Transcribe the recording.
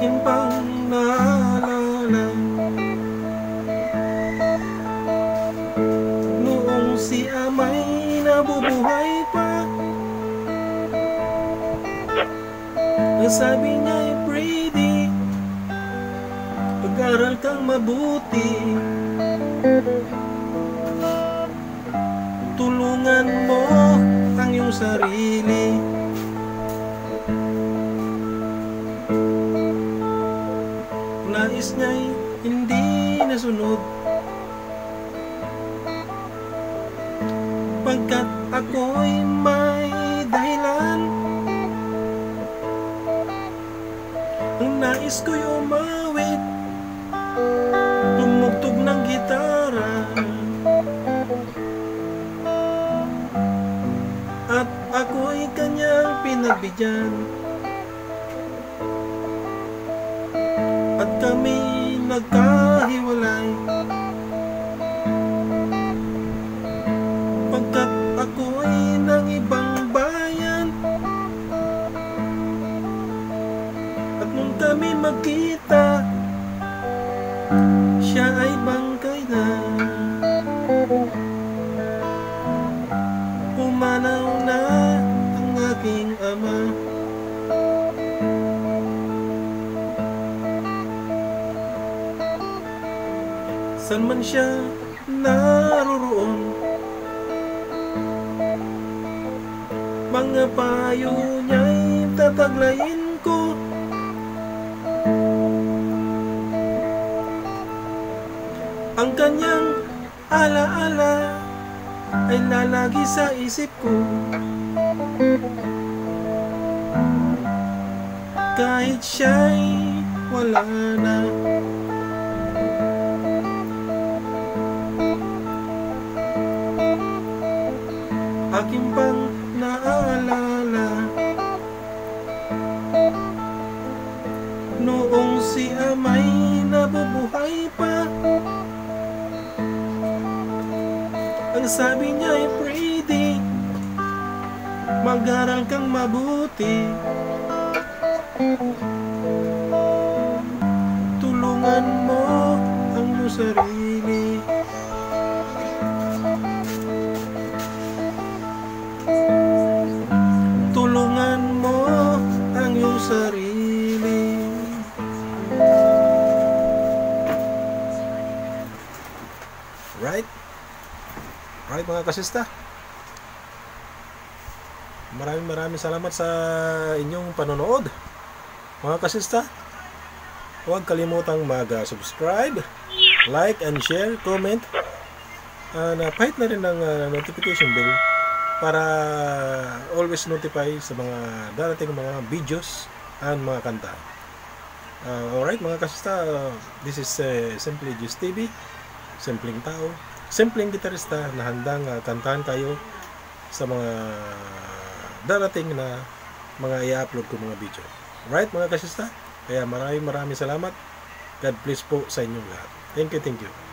akin pang naalala noong si Ama'y nabubuhay pa. Ang sabi niya'y pretty, pag-aral kang mabuti, tulungan mo ang iyong sarili. Nais niya'y hindi nasunod, pagkat ako'y may dahilan. Ang nais ko'y umawit, tumugtog ng gitara, at ako'y kanyang pinagbigyan. At kami nagkahiwalay, pagkat ako'y ng ibang bayan. At nung kami magkita, siya ay bangkay na. Pumanaw na ang aking ama. San man siya naroroon, mga payo niya'y tataglayin ko. Ang kanyang alaala ay lalagi sa isip ko, kahit siya'y wala na. Aking pang naalala noong si Ama'y nabubuhay pa. Ang sabi niya'y pretty, mag-aral kang mabuti, tulungan mo ang iyong sarili. Tulungan mo ang iyong sarili. Right? Right mga kasista, maraming salamat sa inyong panonood. Mga kasista, huwag kalimutang mag-subscribe, like and share, comment, na pahit na rin ng notification bell para always notify sa mga darating mga videos and mga kanta. Alright mga kasista, this is Simply Just TV, simpleng tao, simpleng gitarista na handang kantahan kayo sa mga darating na mga i-upload ko mga video. Right mga kasista? Kaya maraming salamat. God bless po sa inyong lahat. Thank you.